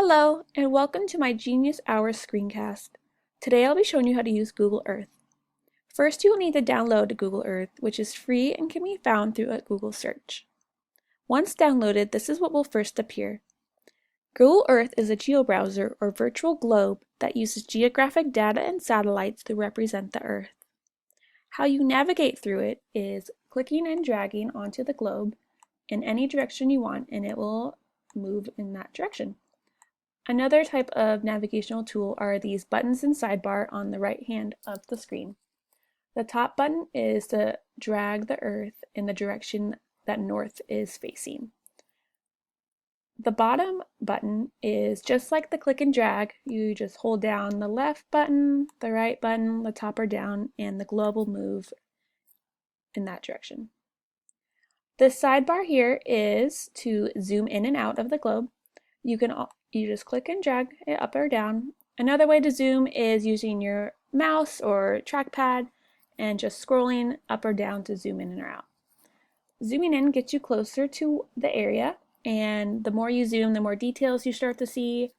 Hello, and welcome to my Genius Hour screencast. Today I'll be showing you how to use Google Earth. First, you will need to download Google Earth, which is free and can be found through a Google search. Once downloaded, this is what will first appear. Google Earth is a geobrowser or virtual globe that uses geographic data and satellites to represent the Earth. How you navigate through it is clicking and dragging onto the globe in any direction you want, and it will move in that direction. Another type of navigational tool are these buttons and sidebar on the right hand of the screen. The top button is to drag the Earth in the direction that north is facing. The bottom button is just like the click and drag. You just hold down the left button, the right button, the top or down, and the globe will move in that direction. This sidebar here is to zoom in and out of the globe. You just click and drag it up or down. Another way to zoom is using your mouse or trackpad and just scrolling up or down to zoom in or out. Zooming in gets you closer to the area, and the more you zoom, the more details you start to see.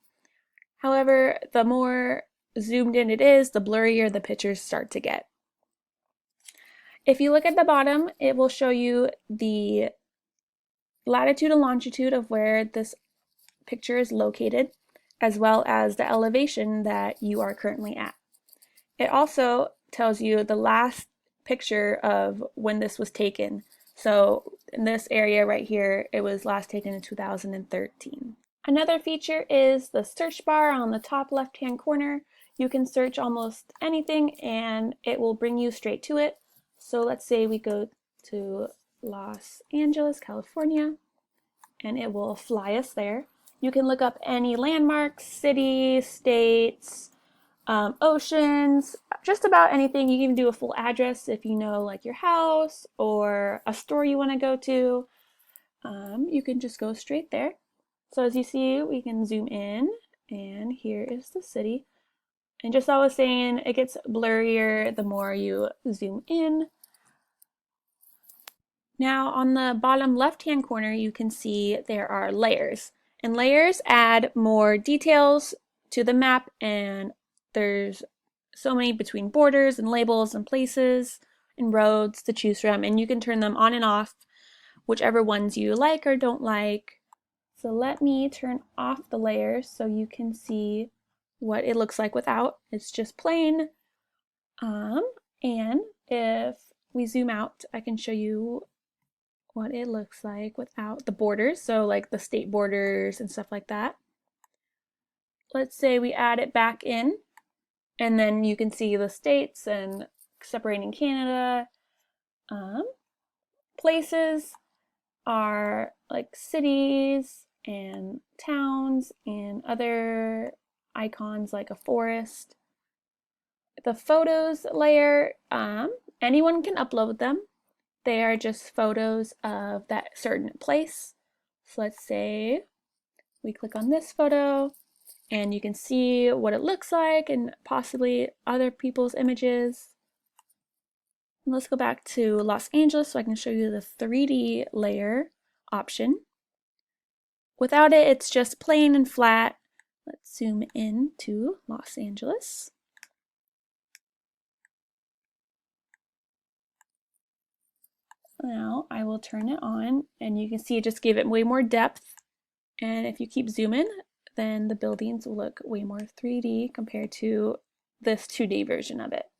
However, the more zoomed in it is, the blurrier the pictures start to get. If you look at the bottom, it will show you the latitude and longitude of where this picture is located, as well as the elevation that you are currently at. It also tells you the last picture of when this was taken. So in this area right here, it was last taken in 2013. Another feature is the search bar on the top left-hand corner. You can search almost anything and it will bring you straight to it. So let's say we go to Los Angeles, California, and it will fly us there. You can look up any landmarks, cities, states, oceans, just about anything. You can even do a full address if you know like your house or a store you want to go to. You can just go straight there. So as you see, we can zoom in, and here is the city. And just as I was saying, it gets blurrier the more you zoom in. Now on the bottom left-hand corner, you can see there are layers. And layers add more details to the map, and there's so many between borders and labels and places and roads to choose from, and you can turn them on and off, whichever ones you like or don't like. So let me turn off the layers so you can see what it looks like without. It's just plain. And if we zoom out, I can show you what it looks like without the borders, so like the state borders and stuff like that. Let's say we add it back in, and then you can see the states and separating Canada. Places are like cities and towns and other icons like a forest. The photos layer, anyone can upload them. They are just photos of that certain place. So let's say we click on this photo and you can see what it looks like and possibly other people's images. And let's go back to Los Angeles so I can show you the 3D layer option. Without it, it's just plain and flat. Let's zoom in to Los Angeles. Now I will turn it on, and you can see it just gave it way more depth. And if you keep zooming, then the buildings will look way more 3D compared to this 2D version of it.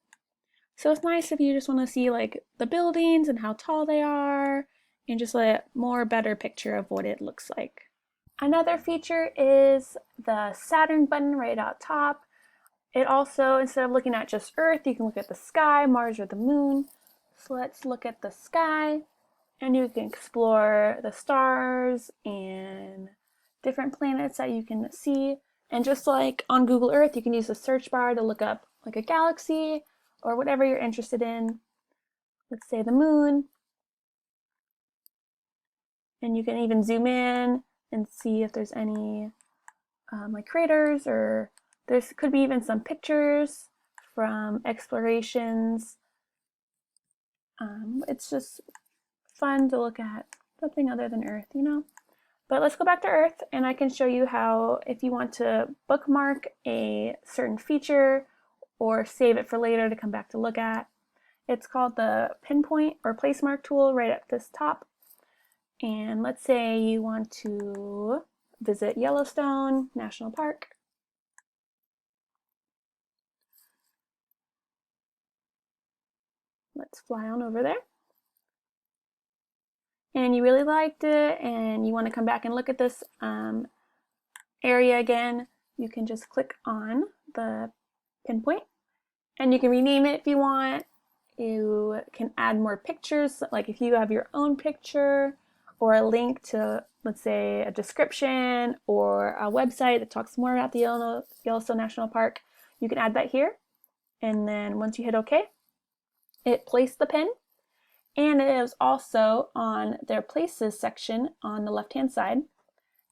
So it's nice if you just want to see like the buildings and how tall they are, and just a more better picture of what it looks like. Another feature is the Saturn button right out top. It also, instead of looking at just Earth, you can look at the sky, Mars, or the moon. So let's look at the sky, and you can explore the stars and different planets that you can see. And just like on Google Earth, you can use the search bar to look up like a galaxy or whatever you're interested in. Let's say the moon. And you can even zoom in and see if there's any like craters, or there could be even some pictures from explorations. It's just fun to look at something other than Earth, you know? But let's go back to Earth and I can show you how if you want to bookmark a certain feature or save it for later to come back to look at. It's called the pinpoint or place mark tool right at this top. And let's say you want to visit Yellowstone National Park. Let's fly on over there. And you really liked it and you want to come back and look at this area again, you can just click on the pinpoint and you can rename it if you want. You can add more pictures, like if you have your own picture or a link to, let's say, a description or a website that talks more about the Yellowstone National Park, you can add that here. And then once you hit OK, it placed the pin. And it is also on their places section on the left-hand side.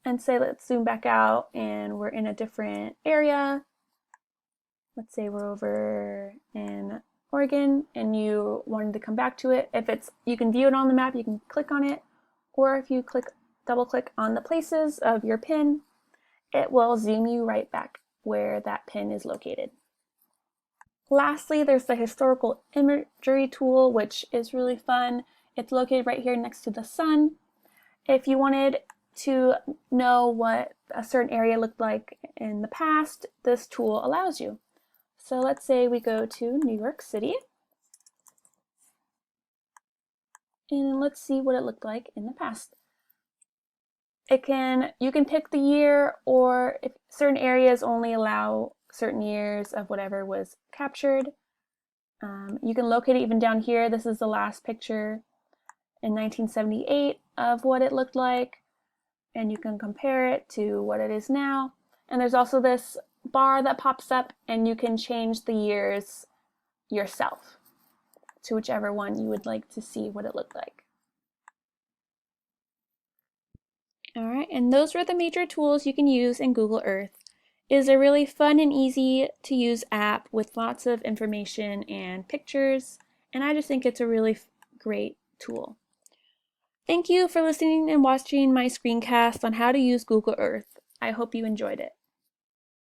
And say, let's zoom back out and we're in a different area. Let's say we're over in Oregon and you wanted to come back to it. If it's, you can view it on the map, you can click on it. Or if you double click on the places of your pin, it will zoom you right back where that pin is located. Lastly, there's the historical imagery tool, which is really fun. It's located right here next to the sun. If you wanted to know what a certain area looked like in the past, this tool allows you. So let's say we go to New York City. And let's see what it looked like in the past. You can pick the year, or if certain areas only allow certain years of whatever was captured. You can locate it even down here. This is the last picture in 1978 of what it looked like, and you can compare it to what it is now. And there's also this bar that pops up, and you can change the years yourself to whichever one you would like to see what it looked like. All right, and those were the major tools you can use in Google Earth. It is a really fun and easy to use app with lots of information and pictures, and I just think it's a really great tool. Thank you for listening and watching my screencast on how to use Google Earth. I hope you enjoyed it.